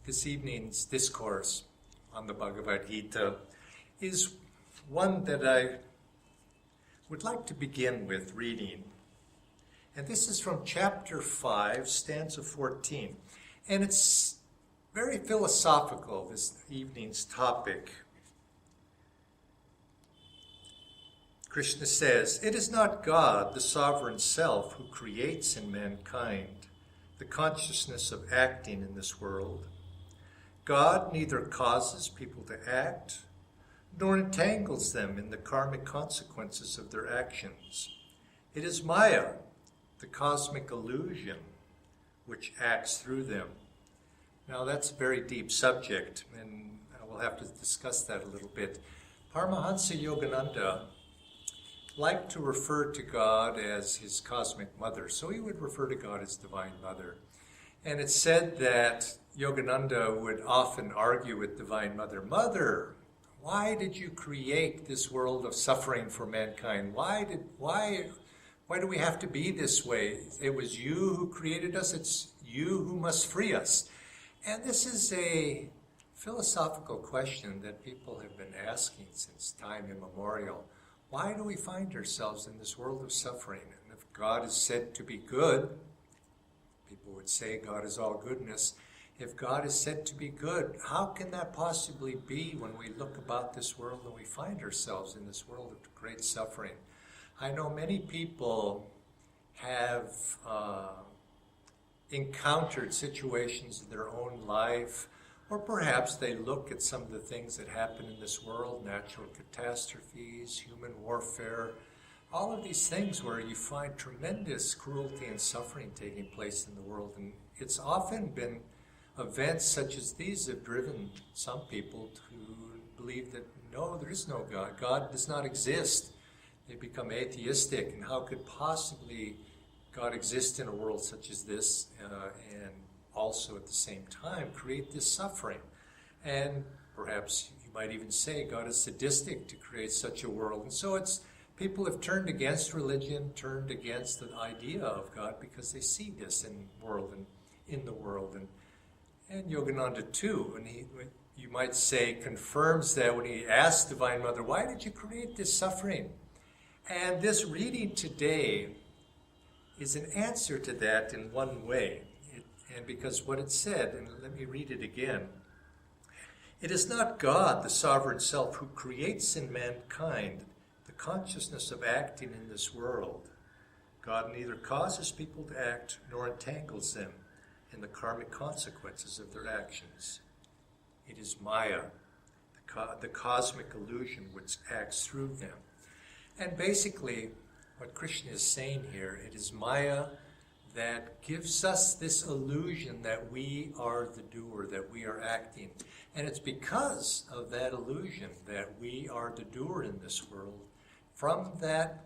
this evening's discourse on the Bhagavad Gita is one that I would like to begin with reading. And this is from chapter 5, stanza 14. And it's very philosophical, this evening's topic. Krishna says, "It is not God, the sovereign self, who creates in mankind the consciousness of acting in this world. God neither causes people to act, nor entangles them in the karmic consequences of their actions. It is Maya, the cosmic illusion, which acts through them." Now that's a very deep subject, and we'll have to discuss that a little bit. Paramahansa Yogananda liked to refer to God as his cosmic mother, so he would refer to God as Divine Mother. And it's said that Yogananda would often argue with Divine Mother, "Mother, why did you create this world of suffering for mankind? Why do we have to be this way? It was you who created us. It's you who must free us." And this is a philosophical question that people have been asking since time immemorial. Why do we find ourselves in this world of suffering? And if God is said to be good, people would say God is all goodness. If God is said to be good, how can that possibly be when we look about this world and we find ourselves in this world of great suffering? I know many people have encountered situations in their own life, or perhaps they look at some of the things that happen in this world, natural catastrophes, human warfare, all of these things where you find tremendous cruelty and suffering taking place in the world. And it's often been events such as these that have driven some people to believe that no, there is no God. God does not exist. They become atheistic, and how could possibly God exist in a world such as this and also at the same time create this suffering? And perhaps you might even say God is sadistic to create such a world. And so people have turned against religion, turned against the idea of God because they see this in the world and in the world. And Yogananda too, and you might say, confirms that when he asked Divine Mother, "Why did you create this suffering?" And this reading today is an answer to that in one way. And because what it said, and let me read it again. "It is not God, the sovereign self, who creates in mankind the consciousness of acting in this world. God neither causes people to act nor entangles them in the karmic consequences of their actions. It is Maya, the cosmic illusion which acts through them." And basically, what Krishna is saying here, it is Maya that gives us this illusion that we are the doer, that we are acting. And it's because of that illusion that we are the doer in this world. From that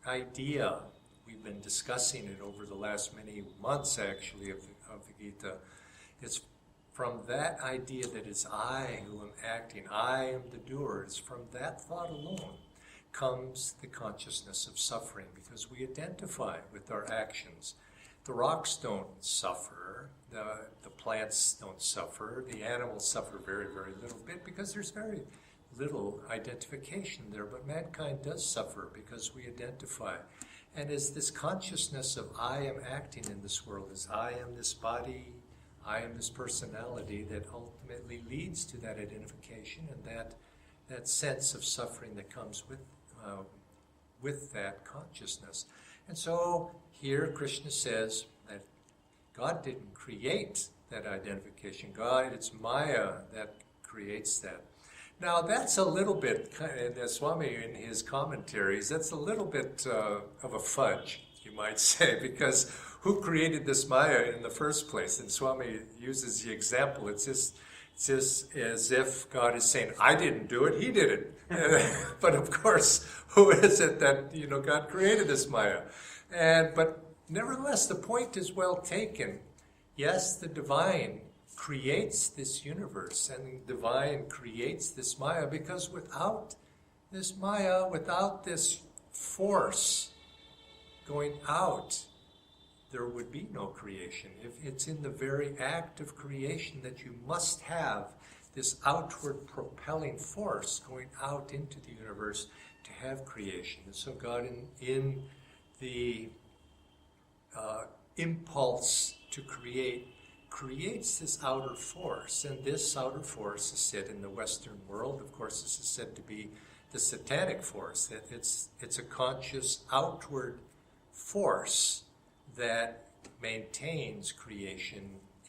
idea, we've been discussing it over the last many months, actually, of the Gita. It's from that idea that it's I who am acting, I am the doer. It's from that thought alone comes the consciousness of suffering, because we identify with our actions. The rocks don't suffer, the plants don't suffer, the animals suffer very, very little bit because there's very little identification there, but mankind does suffer because we identify. And as this consciousness of I am acting in this world, as I am this body, I am this personality, that ultimately leads to that identification and that sense of suffering that comes with that consciousness. And so here Krishna says that God didn't create that identification. God, it's Maya that creates that. Now that's a little bit, as Swami in his commentaries, that's a little bit of a fudge, you might say, because who created this Maya in the first place? And Swami uses the example, it's just as if God is saying, I didn't do it, he did it. But of course, who is it that, God created this Maya? But nevertheless, the point is well taken. Yes, the divine creates this universe, and the divine creates this Maya, because without this Maya, without this force going out there would be no creation. If it's in the very act of creation that you must have this outward propelling force going out into the universe to have creation. And so God, in the impulse to create, creates this outer force. And this outer force is said in the Western world, of course, this is said to be the satanic force, that it's a conscious outward force that maintains creation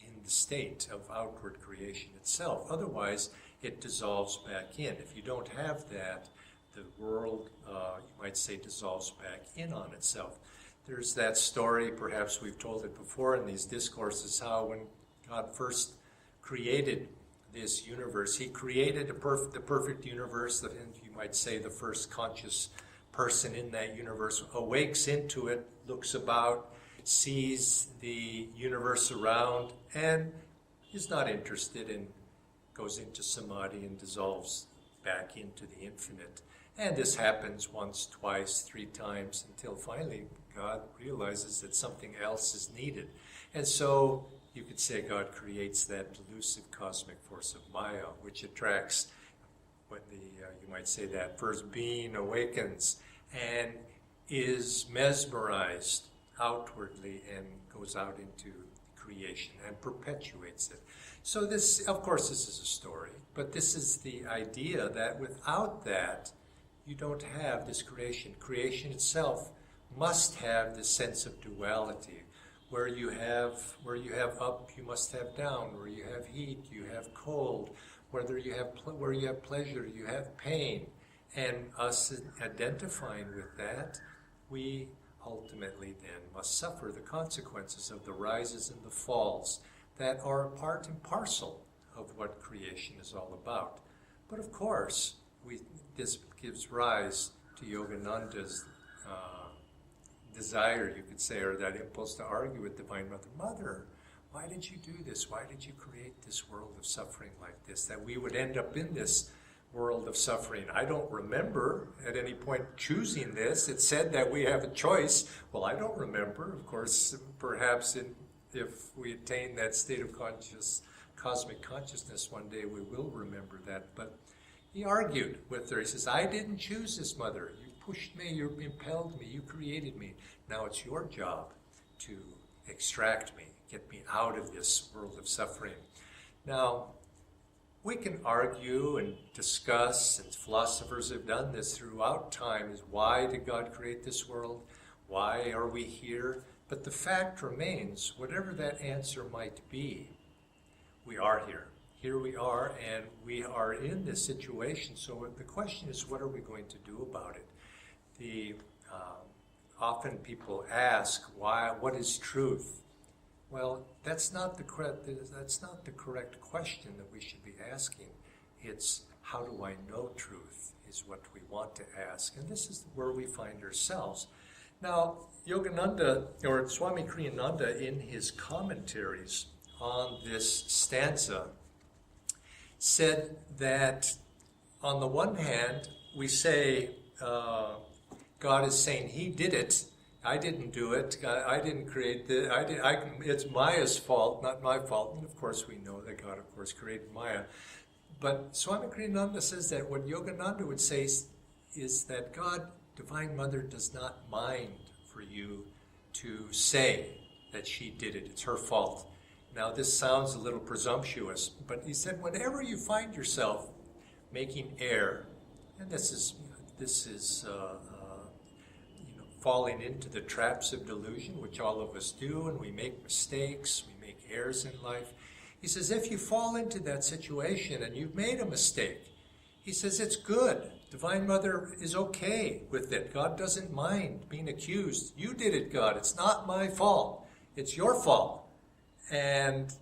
in the state of outward creation itself. Otherwise, it dissolves back in. If you don't have that, the world, you might say, dissolves back in on itself. There's that story, perhaps we've told it before in these discourses, how when God first created this universe, he created the perfect universe, and you might say the first conscious person in that universe awakes into it, looks about, sees the universe around, and is not interested and goes into samadhi and dissolves back into the infinite. And this happens once, twice, 3 times, until finally God realizes that something else is needed. And so you could say God creates that elusive cosmic force of Maya, which attracts what you might say that first being awakens and is mesmerized outwardly and goes out into creation and perpetuates it. So this, of course, this is a story, but this is the idea that without that, you don't have this creation. Creation itself must have this sense of duality. Where you have up, you must have down. Where you have heat, you have cold. Where you have pleasure, you have pain. And us identifying with that, we ultimately then must suffer the consequences of the rises and the falls that are part and parcel of what creation is all about. But of course, this gives rise to Yogananda's desire, you could say, or that impulse to argue with Divine Mother. Mother, why did you do this? Why did you create this world of suffering like this? That we would end up in this world of suffering. I don't remember at any point choosing this. It said that we have a choice. Well, I don't remember. Of course, perhaps if we attain that state of cosmic consciousness one day, we will remember that. But he argued with her. He says, I didn't choose this, Mother. You pushed me, you impelled me, you created me. Now it's your job to extract me, get me out of this world of suffering. Now, we can argue and discuss, and philosophers have done this throughout time, is why did God create this world? Why are we here? But the fact remains, whatever that answer might be, we are here. Here we are, and we are in this situation. So the question is, what are we going to do about it? Often people ask, what is truth? Well, that's not the correct question that we should be asking. It's, how do I know truth, is what we want to ask. And this is where we find ourselves. Now, Yogananda, or Swami Kriyananda, in his commentaries on this stanza, said that on the one hand, we say, God is saying he did it. I didn't do it. I didn't create this. It's Maya's fault, not my fault. And of course, we know that God, of course, created Maya. But Swami Kriyananda says that what Yogananda would say is that God, Divine Mother, does not mind for you to say that she did it. It's her fault. Now, this sounds a little presumptuous, but he said, whenever you find yourself making error, and this is falling into the traps of delusion, which all of us do, and we make mistakes, we make errors in life. He says, if you fall into that situation and you've made a mistake, he says, it's good. Divine Mother is okay with it. God doesn't mind being accused. You did it, God. It's not my fault. It's your fault. And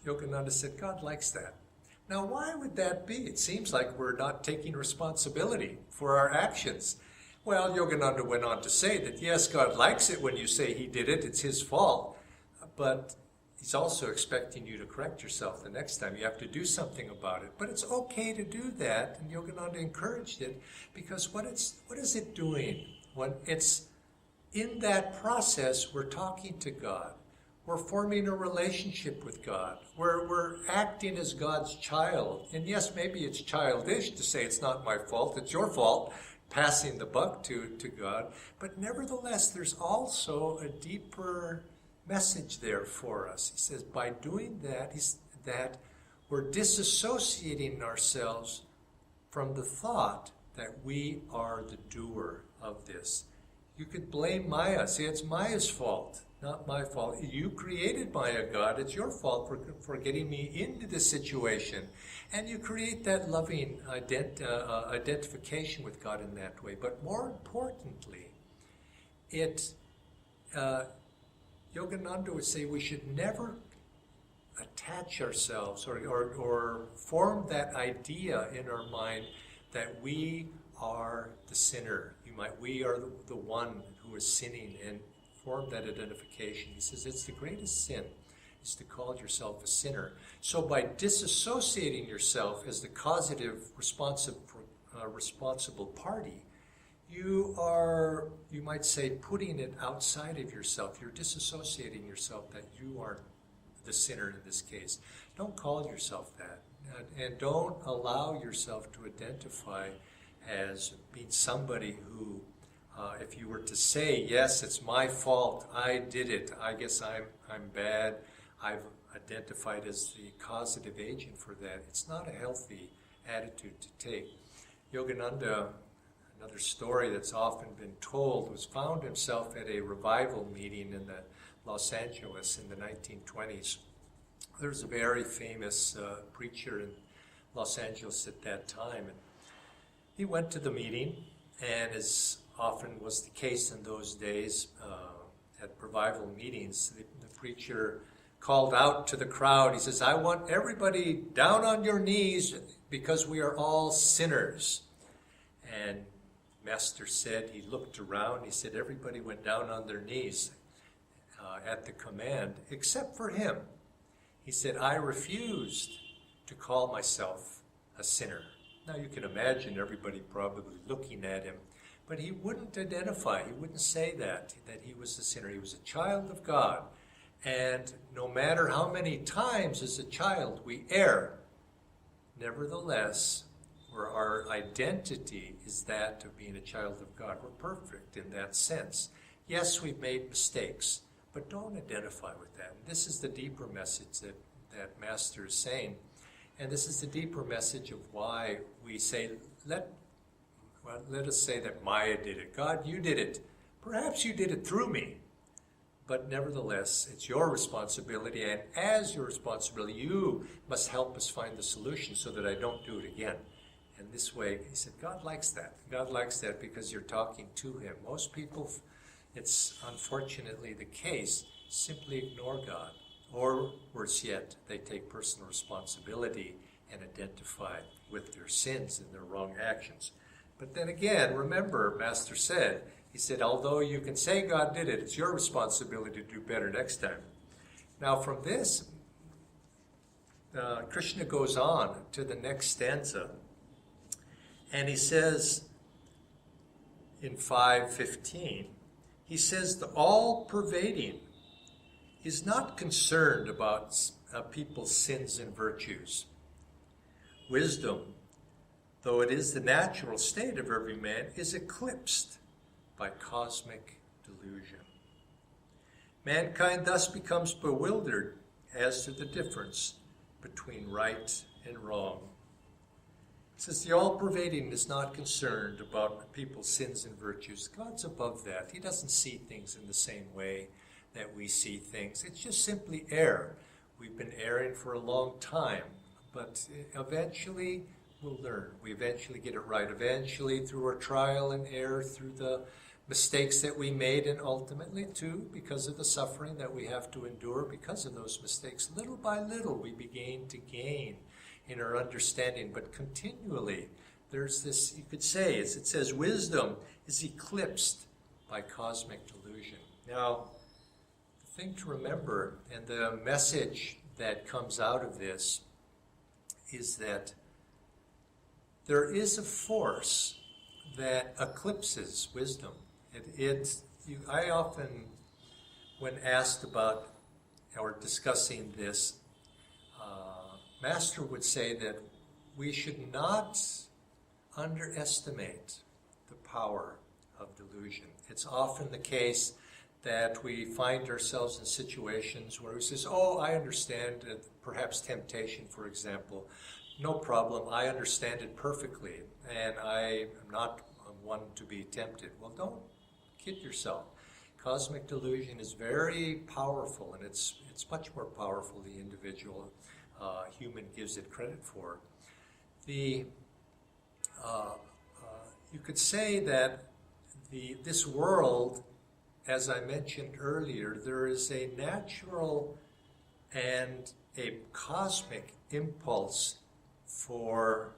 Yogananda said, God likes that. Now, why would that be? It seems like we're not taking responsibility for our actions. Well, Yogananda went on to say that, yes, God likes it when you say he did it, it's his fault. But he's also expecting you to correct yourself the next time. You have to do something about it. But it's okay to do that, and Yogananda encouraged it, because what is it doing? When it's in that process, we're talking to God. We're forming a relationship with God. We're acting as God's child. And yes, maybe it's childish to say it's not my fault, it's your fault, passing the buck to God. But nevertheless, there's also a deeper message there for us. He says by doing that, that we're disassociating ourselves from the thought that we are the doer of this. You could blame Maya. Say it's Maya's fault, not my fault. You created Maya, God. It's your fault for getting me into this situation. And you create that loving identification with God in that way. But more importantly, Yogananda would say we should never attach ourselves or form that idea in our mind that we are the sinner. We are the one who is sinning, and form that identification. He says it's the greatest sin is to call yourself a sinner. So by disassociating yourself as the causative responsible party, you might say, putting it outside of yourself. You're disassociating yourself that you are the sinner in this case. Don't call yourself that. And don't allow yourself to identify as being somebody who, if you were to say, yes, it's my fault, I did it, I guess I'm bad, I've identified as the causative agent for that, it's not a healthy attitude to take. Yogananda, another story that's often been told, found himself at a revival meeting in Los Angeles in the 1920s. There was a very famous preacher in Los Angeles at that time. And he went to the meeting, and as often was the case in those days at revival meetings, the preacher called out to the crowd. He says, I want everybody down on your knees because we are all sinners. And Master said, he looked around, he said, everybody went down on their knees at the command, except for him. He said, I refused to call myself a sinner. Now you can imagine everybody probably looking at him, but he wouldn't identify, he wouldn't say that he was a sinner. He was a child of God. And no matter how many times as a child we err, nevertheless, where our identity is that of being a child of God. We're perfect in that sense. Yes, we've made mistakes, but don't identify with that. And this is the deeper message that Master is saying. And this is the deeper message of why we say, let us say that Maya did it. God, you did it. Perhaps you did it through me. But nevertheless, it's your responsibility, and as your responsibility, you must help us find the solution so that I don't do it again. And this way, he said, God likes that. God likes that because you're talking to him. Most people, it's unfortunately the case, simply ignore God. Or worse yet, they take personal responsibility and identify with their sins and their wrong actions. But then again, remember, Master said, he said, although you can say God did it, it's your responsibility to do better next time. Now from this, Krishna goes on to the next stanza, and he says in 5:15, he says, the all-pervading is not concerned about people's sins and virtues. Wisdom, though it is the natural state of every man, is eclipsed by cosmic delusion. Mankind thus becomes bewildered as to the difference between right and wrong. It says the all-pervading is not concerned about people's sins and virtues. God's above that. He doesn't see things in the same way that we see things. It's just simply error. We've been erring for a long time, but eventually we'll learn. We eventually get it right. Eventually, through our trial and error, through the mistakes that we made, and ultimately, too, because of the suffering that we have to endure because of those mistakes, little by little we begin to gain in our understanding. But continually, there's this, you could say, it says wisdom is eclipsed by cosmic delusion. Now, the thing to remember, and the message that comes out of this, is that there is a force that eclipses wisdom. I often, when asked about or discussing this, Master would say that we should not underestimate the power of delusion. It's often the case that we find ourselves in situations where we says, oh, I understand, perhaps temptation, for example. No problem, I understand it perfectly, and I am not one to be tempted. Well, don't kid yourself. Cosmic delusion is very powerful, and it's much more powerful than the individual human gives it credit for. You could say that this world, as I mentioned earlier, there is a natural and a cosmic impulse for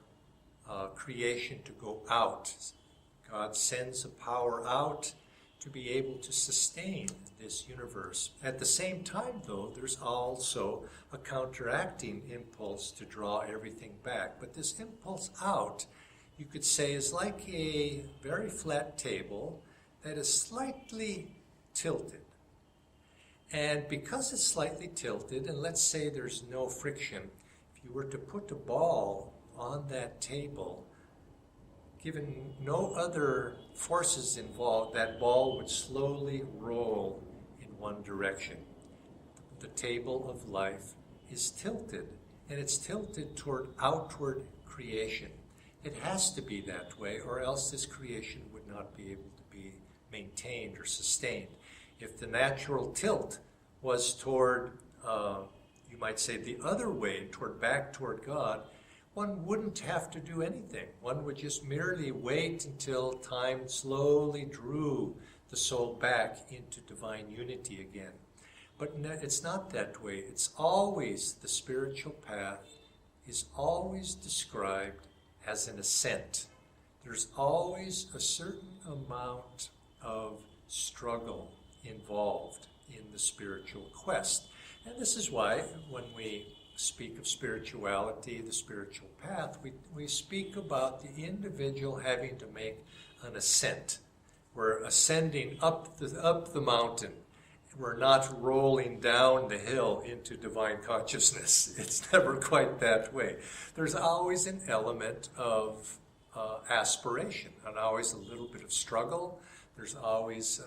creation to go out. God sends a power out to be able to sustain this universe. At the same time, though, there's also a counteracting impulse to draw everything back. But this impulse out, you could say, is like a very flat table that is slightly tilted. And because it's slightly tilted, and let's say there's no friction, if you were to put a ball on that table, given no other forces involved, that ball would slowly roll in one direction. The table of life is tilted, and it's tilted toward outward creation. It has to be that way, or else this creation would not be able to be maintained or sustained. If the natural tilt was toward, you might say, the other way, back toward God, one wouldn't have to do anything. One would just merely wait until time slowly drew the soul back into divine unity again. But it's not that way. It's always, the spiritual path is always described as an ascent. There's always a certain amount of struggle involved in the spiritual quest. And this is why when we speak of spirituality, the spiritual path, we speak about the individual having to make an ascent. We're ascending up the mountain. We're not rolling down the hill into divine consciousness. It's never quite that way. There's always an element of aspiration, and always a little bit of struggle. There's always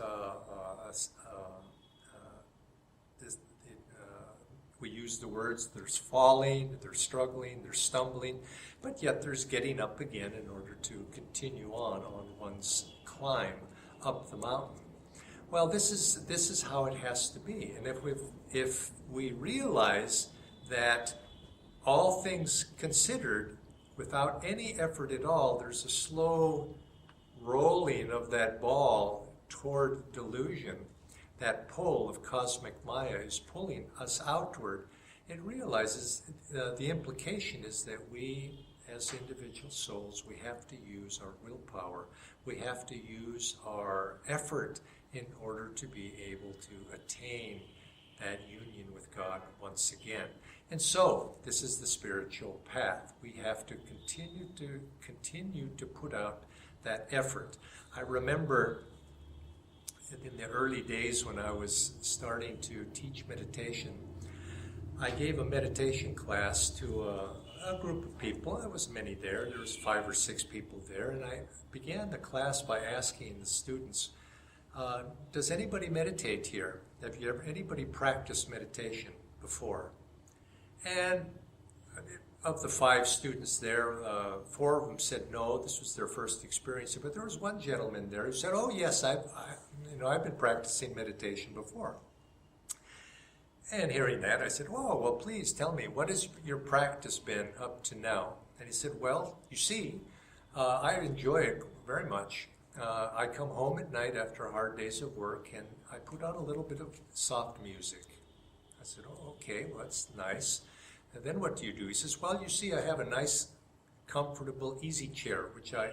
we use the words, there's falling, there's struggling, there's stumbling, but yet there's getting up again in order to continue on one's climb up the mountain. Well, this is how it has to be. And if we realize that all things considered, without any effort at all, there's a slow rolling of that ball toward delusion, that pull of cosmic Maya is pulling us outward, it realizes the implication is that we, as individual souls, we have to use our willpower. We have to use our effort in order to be able to attain that union with God once again. And so, this is the spiritual path. We have to continue to put out that effort. I remember in the early days when I was starting to teach meditation, I gave a meditation class to a group of people. There was many there. There was 5 or 6 people there. And I began the class by asking the students, does anybody meditate here? Have you ever anybody practiced meditation before? And of the 5 students there, 4 of them said no, this was their first experience. But there was one gentleman there who said, oh yes, I've been practicing meditation before. And hearing that, I said, oh, well, please tell me, what has your practice been up to now? And he said, well, you see, I enjoy it very much. I come home at night after hard days of work, and I put on a little bit of soft music. I said, oh, okay, well, that's nice. And then what do you do? He says, well, you see, I have a nice, comfortable easy chair, which I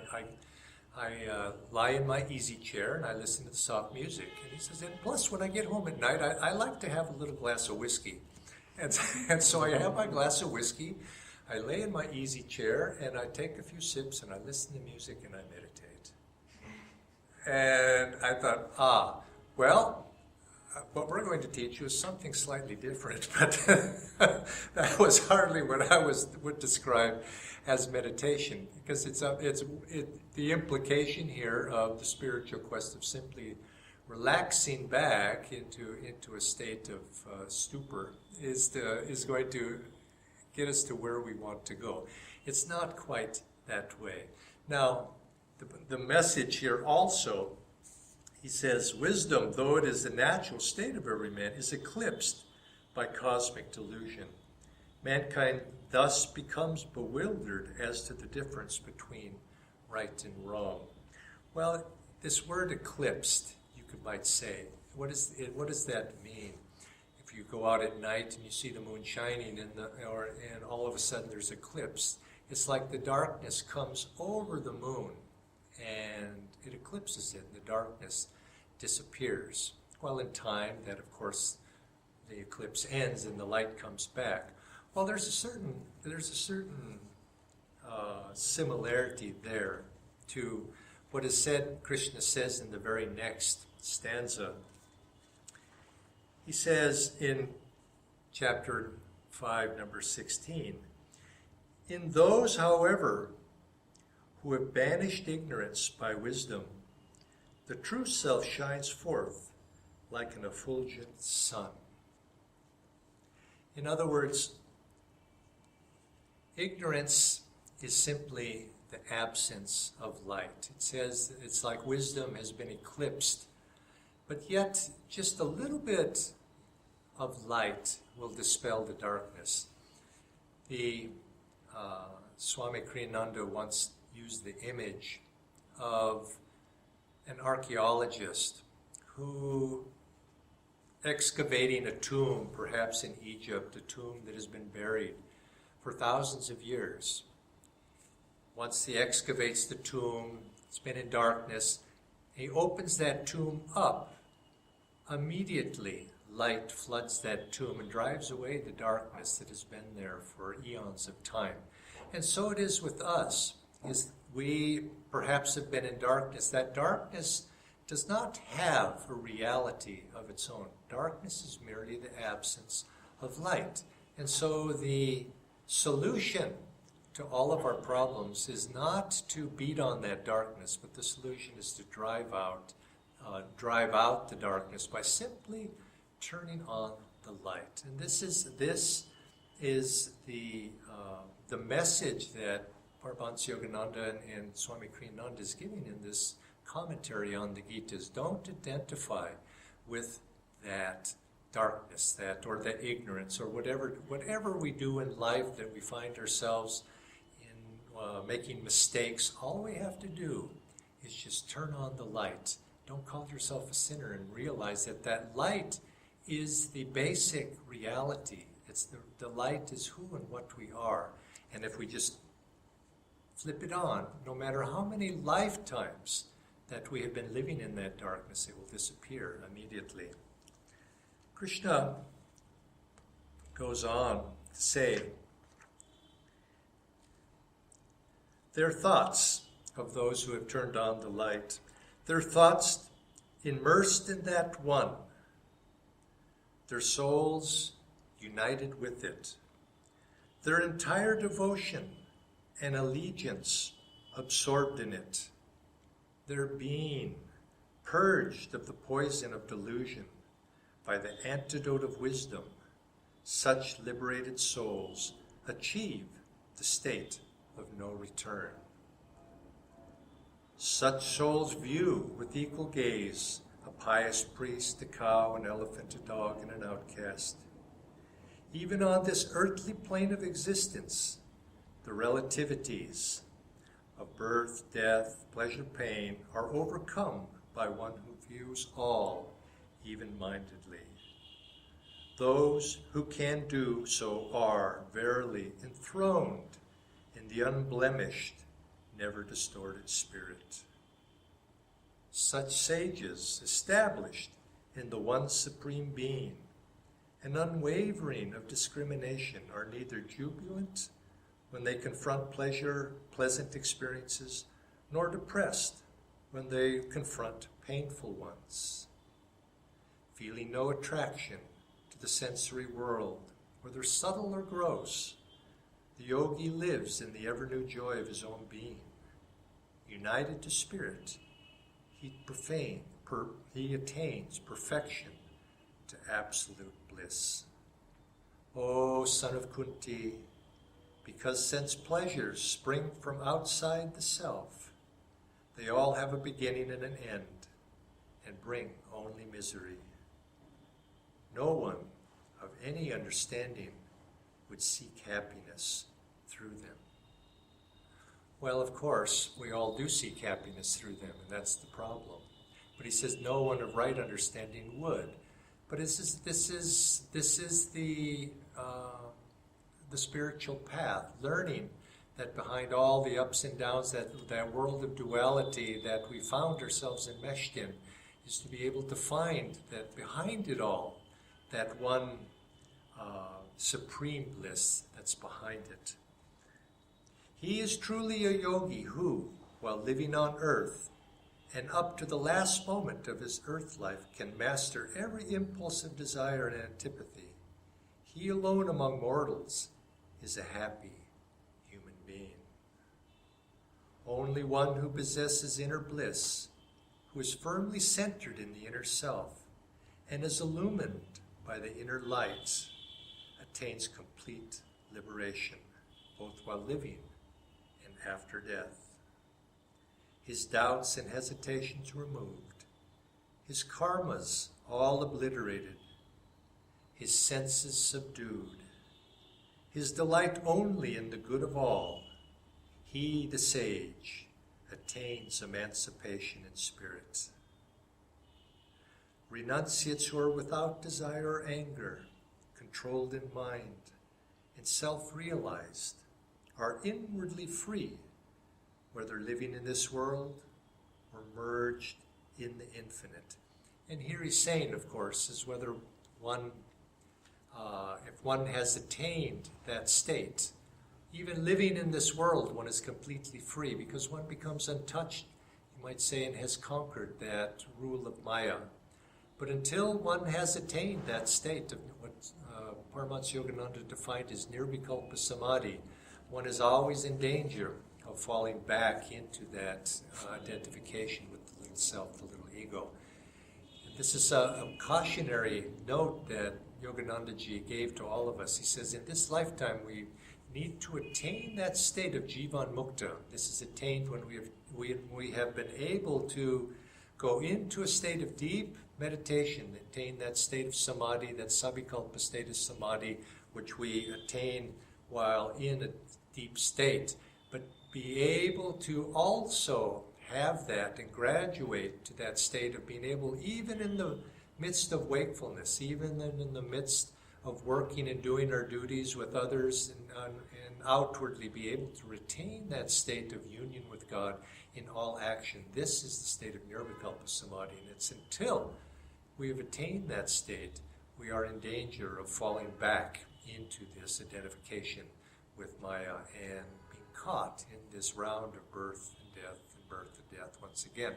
lie in my easy chair and I listen to the soft music. And he says, and plus when I get home at night, I like to have a little glass of whiskey. And so I have my glass of whiskey, I lay in my easy chair, and I take a few sips, and I listen to music, and I meditate. And I thought, Well, what we're going to teach you is something slightly different, but that was hardly what I would describe as meditation, because the implication here of the spiritual quest of simply relaxing back into a state of stupor is going to get us to where we want to go. It's not quite that way. Now, the message here also, he says, wisdom, though it is the natural state of every man, is eclipsed by cosmic delusion. Mankind thus becomes bewildered as to the difference between right and wrong. Well, this word eclipsed, you might say, what does that mean? If you go out at night and you see the moon shining and all of a sudden there's eclipse, it's like the darkness comes over the moon and it eclipses it, and the darkness disappears. Well, in time, that of course the eclipse ends and the light comes back. Well, there's a certain similarity there to what is said. Krishna says in the very next stanza. He says in chapter 5, number 16, "In those, however, who have banished ignorance by wisdom, the true self shines forth like an effulgent sun." In other words, ignorance is simply the absence of light. It says it's like wisdom has been eclipsed, but yet just a little bit of light will dispel the darkness. The Swami Kriyananda once used the image of an archaeologist who, excavating a tomb, perhaps in Egypt, a tomb that has been buried for thousands of years. Once he excavates the tomb, it's been in darkness, he opens that tomb up. Immediately, light floods that tomb and drives away the darkness that has been there for eons of time. And so it is with us. We perhaps have been in darkness. That darkness does not have a reality of its own. Darkness is merely the absence of light. And so the solution to all of our problems is not to beat on that darkness, but the solution is to drive out the darkness by simply turning on the light. And this is the message that Paramahansa Yogananda and Swami Kriyananda is giving in this commentary on the Gita. Don't identify with that darkness, or that ignorance, or whatever we do in life that we find ourselves in making mistakes. All we have to do is just turn on the light. Don't call yourself a sinner, and realize that light is the basic reality. It's the light is who and what we are. And if we just flip it on, no matter how many lifetimes that we have been living in that darkness, it will disappear immediately. Krishna goes on to say, their thoughts of those who have turned on the light, their thoughts immersed in that one, their souls united with it, their entire devotion and allegiance absorbed in it, their being purged of the poison of delusion by the antidote of wisdom, such liberated souls achieve the state of no return. Such souls view with equal gaze a pious priest, a cow, an elephant, a dog, and an outcast. Even on this earthly plane of existence, the relativities of birth, death, pleasure, pain are overcome by one who views all even-mindedly. Those who can do so are verily enthroned in the unblemished, never distorted spirit. Such sages, established in the one supreme being, and unwavering of discrimination, are neither jubilant when they confront pleasant experiences, nor depressed when they confront painful ones. feeling no attraction to the sensory world, whether subtle or gross. The yogi lives in the ever-new joy of his own being. United to spirit, he attains perfection to absolute bliss. O son of Kunti, because sense pleasures spring from outside the self, they all have a beginning and an end, and bring only misery. No one of any understanding would seek happiness through them. Well, of course, we all do seek happiness through them, and that's the problem. But he says no one of right understanding would. But this is the spiritual path, learning that behind all the ups and downs, that world of duality that we found ourselves enmeshed in, is to be able to find that behind it all, that one supreme bliss that's behind it. He is truly a yogi who, while living on earth, and up to the last moment of his earth life, can master every impulse of desire and antipathy. He alone among mortals is a happy human being. Only one who possesses inner bliss, who is firmly centered in the inner self, and is illumined by the inner lights, attains complete liberation, both while living and after death. His doubts and hesitations removed, his karmas all obliterated, his senses subdued, his delight only in the good of all, he, the sage, attains emancipation in spirit. Renunciates who are without desire or anger, controlled in mind, and self-realized, are inwardly free, whether living in this world or merged in the infinite. And here he's saying, of course, is whether one, if one has attained that state, even living in this world, one is completely free because one becomes untouched, you might say, and has conquered that rule of Maya. But until one has attained that state of what Paramahansa Yogananda defined as nirvikalpa samadhi, one is always in danger of falling back into that identification with the little self, the little ego. And this is a cautionary note that Yoganandaji gave to all of us. He says, in this lifetime we need to attain that state of Jivan Mukta. This is attained when we have been able to go into a state of deep meditation, attain that state of samadhi, that sabikalpa state of samadhi, which we attain while in a deep state, but be able to also have that and graduate to that state of being able, even in the midst of wakefulness, even in the midst of working and doing our duties with others, and outwardly be able to retain that state of union with God in all action. This is the state of nirvikalpa samadhi, and it's until we have attained that state, we are in danger of falling back into this identification with Maya and being caught in this round of birth and death and birth and death once again.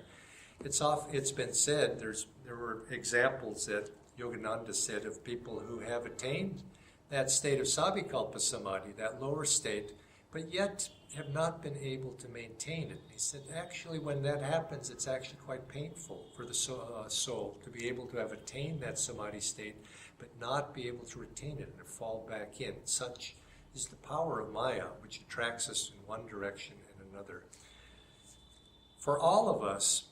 It's been said, there were examples that Yogananda said of people who have attained that state of sabikalpa samadhi, that lower state, but yet have not been able to maintain it. He said, actually, when that happens, it's actually quite painful for the soul to be able to have attained that samadhi state, but not be able to retain it and fall back in. Such is the power of Maya, which attracts us in one direction and another. For all of us,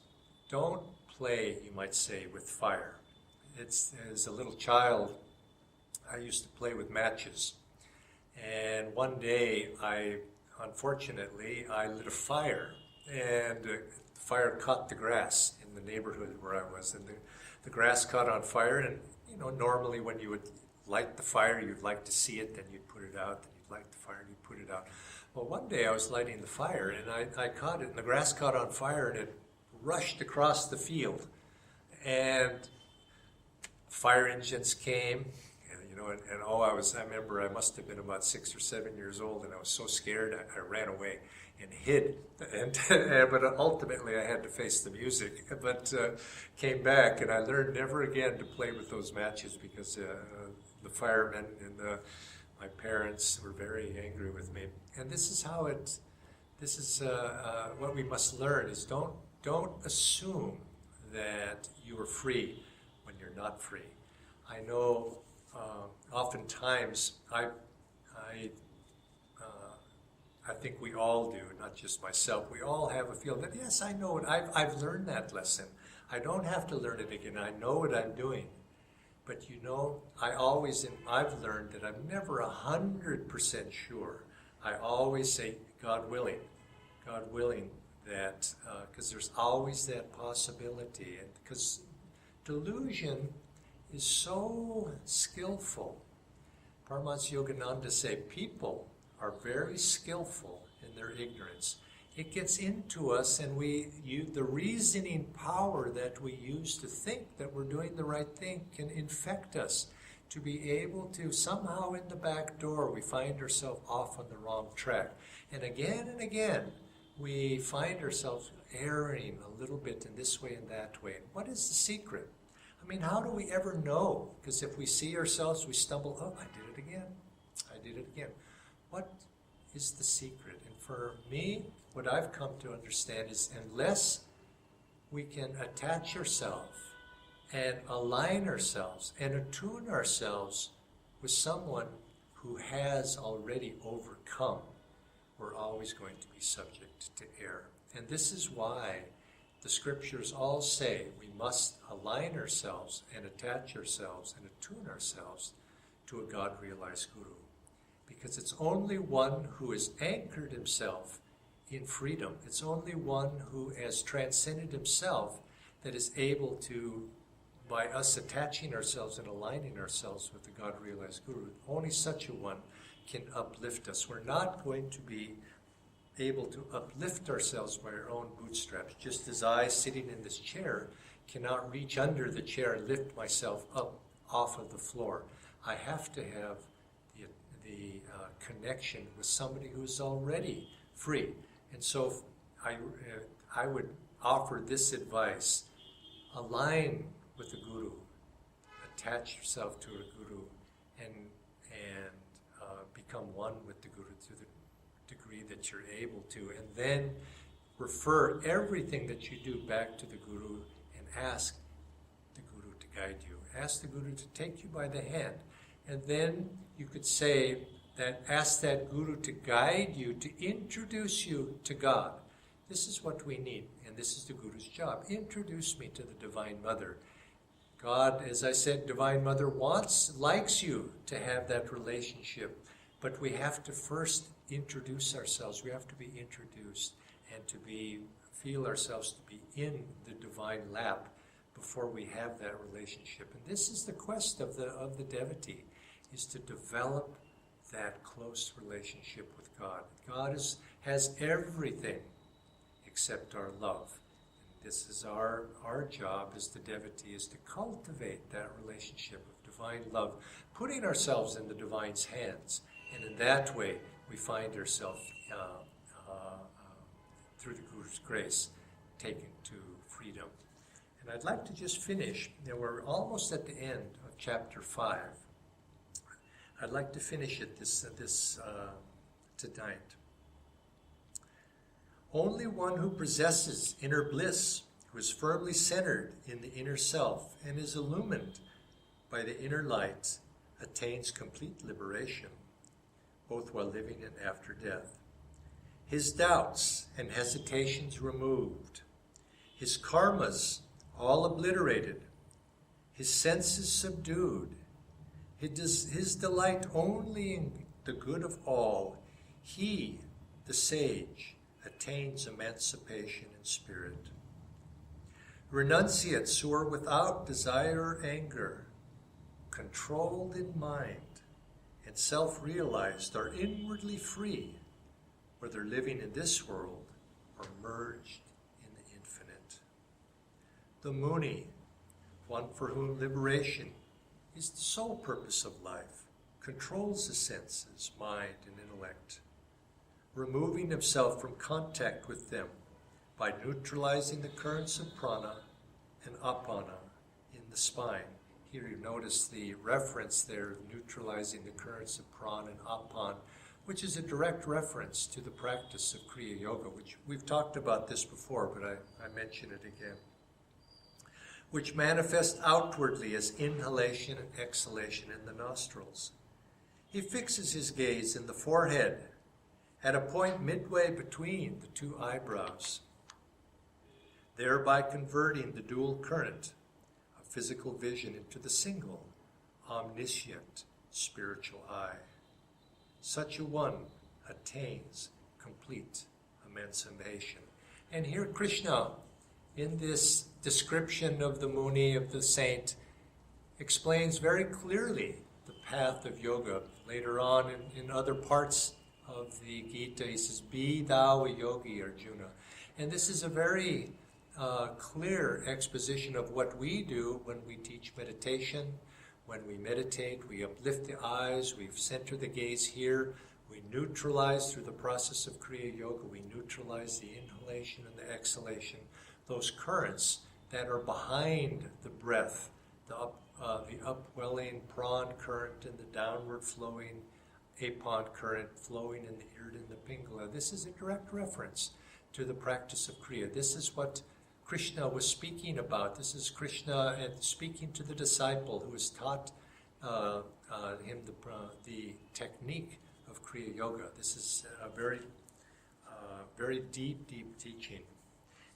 don't play, you might say, with fire. As a little child, I used to play with matches. And one day, unfortunately, I lit a fire. And the fire caught the grass in the neighborhood where I was. And the grass caught on fire. And, normally when you would light the fire, you'd like to see it, then you'd put it out, then you'd light the fire, and you'd put it out. Well, one day I was lighting the fire, and I caught it, and the grass caught on fire, and it rushed across the field. And fire engines came, and, and I remember I must have been about 6 or 7 years old, and I was so scared I ran away and hid, but ultimately I had to face the music, but came back, and I learned never again to play with those matches because the firemen and my parents were very angry with me. And this is what we must learn is don't assume that you are free when you're not free. I know oftentimes I think we all do, not just myself. We all have a feeling that, yes, I know it. I've learned that lesson. I don't have to learn it again. I know what I'm doing. But I've learned that I'm never 100% sure. I always say, God willing, that, because there's always that possibility. And because delusion is so skillful. Paramahansa Yogananda say people are very skillful in their ignorance. It gets into us, and the reasoning power that we use to think that we're doing the right thing can infect us to be able to somehow in the back door we find ourselves off on the wrong track. And again, we find ourselves erring a little bit in this way and that way. What is the secret? I mean, how do we ever know? Because if we see ourselves, we stumble, I did it again. What is the secret? And for me, what I've come to understand is unless we can attach ourselves and align ourselves and attune ourselves with someone who has already overcome, we're always going to be subject to error. And this is why the scriptures all say we must align ourselves and attach ourselves and attune ourselves to a God-realized Guru. Because it's only one who has anchored himself in freedom. It's only one who has transcended himself that is able to, by us attaching ourselves and aligning ourselves with the God-realized Guru, only such a one can uplift us. We're not going to be able to uplift ourselves by our own bootstraps, just as I, sitting in this chair, cannot reach under the chair and lift myself up off of the floor. I have to have the connection with somebody who's already free. And so I would offer this advice: align with the Guru, attach yourself to a Guru, and become one with the Guru to the degree that you're able to, and then refer everything that you do back to the Guru and ask the Guru to guide you. Ask the Guru to take you by the hand. And then you could say that, ask that Guru to guide you, to introduce you to God. This is what we need, and this is the Guru's job. Introduce me to the Divine Mother. God, as I said, Divine Mother likes you to have that relationship, but we have to first introduce ourselves. We have to be introduced and to feel ourselves to be in the divine lap before we have that relationship. And this is the quest of the devotee, is to develop that close relationship with God. God has everything except our love. And this is our job as the devotee, is to cultivate that relationship of divine love, putting ourselves in the divine's hands. And in that way, we find ourselves, through the Guru's grace, taken to freedom. And I'd like to just finish. We're almost at the end of chapter 5. I'd like to finish it tonight. Only one who possesses inner bliss, who is firmly centered in the inner self and is illumined by the inner light, attains complete liberation, both while living and after death. His doubts and hesitations removed, his karmas all obliterated, his senses subdued, his delight only in the good of all, he, the sage, attains emancipation in spirit. Renunciates who are without desire or anger, controlled in mind, and self-realized are inwardly free, whether living in this world or merged in the infinite. The Muni, one for whom liberation is the sole purpose of life, controls the senses, mind, and intellect, removing himself from contact with them by neutralizing the currents of prana and apana in the spine. Here you notice the reference there, neutralizing the currents of prana and apana, which is a direct reference to the practice of Kriya Yoga, which we've talked about this before, but I mention it again, which manifests outwardly as inhalation and exhalation in the nostrils. He fixes his gaze in the forehead at a point midway between the two eyebrows, thereby converting the dual current of physical vision into the single, omniscient spiritual eye. Such a one attains complete emancipation. And here Krishna, in this description of the Muni, of the saint, explains very clearly the path of yoga. Later on in other parts of the Gita, he says, "Be thou a yogi, Arjuna." And this is a very clear exposition of what we do when we teach meditation. When we meditate, we uplift the eyes, we center the gaze here, we neutralize through the process of Kriya Yoga, we neutralize the inhalation and the exhalation, those currents that are behind the breath, the upwelling prana current and the downward flowing apana current flowing in the Irda and the Pingala. This is a direct reference to the practice of Kriya. This is what Krishna was speaking about. This is Krishna speaking to the disciple who has taught him the technique of Kriya Yoga. This is a very deep teaching.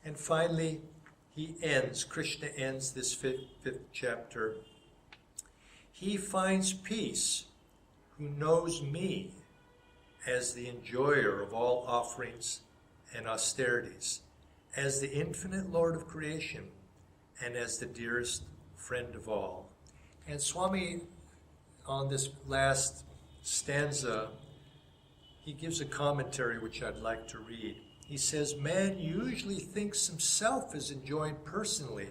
And finally, Krishna ends this fifth chapter. He finds peace who knows me as the enjoyer of all offerings and austerities, as the infinite Lord of creation, and as the dearest friend of all. And Swami, on this last stanza, he gives a commentary which I'd like to read. He says, "Man usually thinks himself as enjoying personally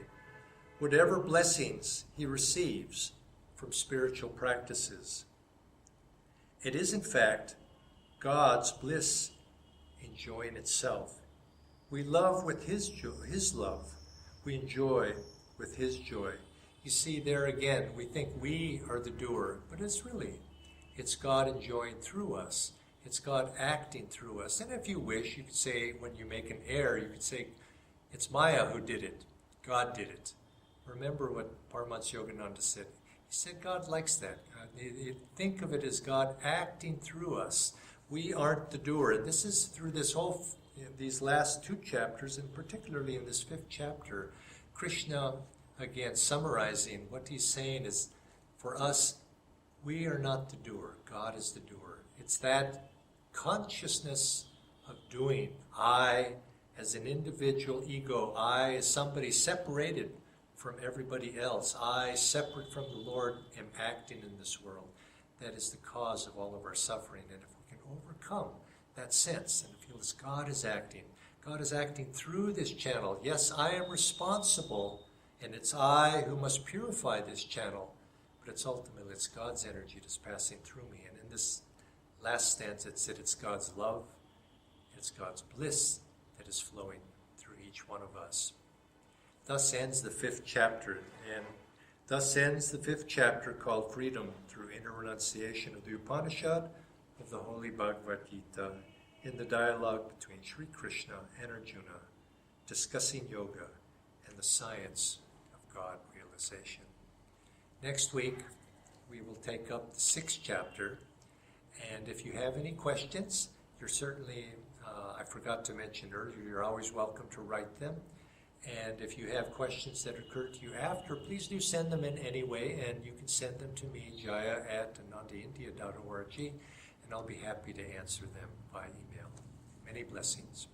whatever blessings he receives from spiritual practices. It is, in fact, God's bliss enjoying itself. We love with his joy, his love. We enjoy with his joy." You see, there again, we think we are the doer, but it's God enjoying through us. It's God acting through us. And if you wish, you could say, when you make an error, you could say, it's Maya who did it. God did it. Remember what Paramahansa Yogananda said. He said God likes that. Think of it as God acting through us. We aren't the doer. And this is through these last two chapters, and particularly in this fifth chapter, Krishna, again, summarizing what he's saying is, for us, we are not the doer. God is the doer. It's that consciousness of doing. I, as an individual ego, I, as somebody separated from everybody else, I, separate from the Lord, am acting in this world. That is the cause of all of our suffering. And if we can overcome that sense and feel as God is acting through this channel. Yes, I am responsible, and it's I who must purify this channel, but it's God's energy that's passing through me. And in this last stanza, it said it's God's love, it's God's bliss that is flowing through each one of us. Thus ends the fifth chapter, called Freedom Through Inner Renunciation of the Upanishad of the Holy Bhagavad Gita, in the dialogue between Sri Krishna and Arjuna, discussing yoga and the science of God realization. Next week, we will take up the sixth chapter, and if you have any questions, you're certainly, I forgot to mention earlier, you're always welcome to write them. And if you have questions that occur to you after, please do send them in anyway, and you can send them to me, jaya@anandaindia.org, and I'll be happy to answer them by email. Many blessings.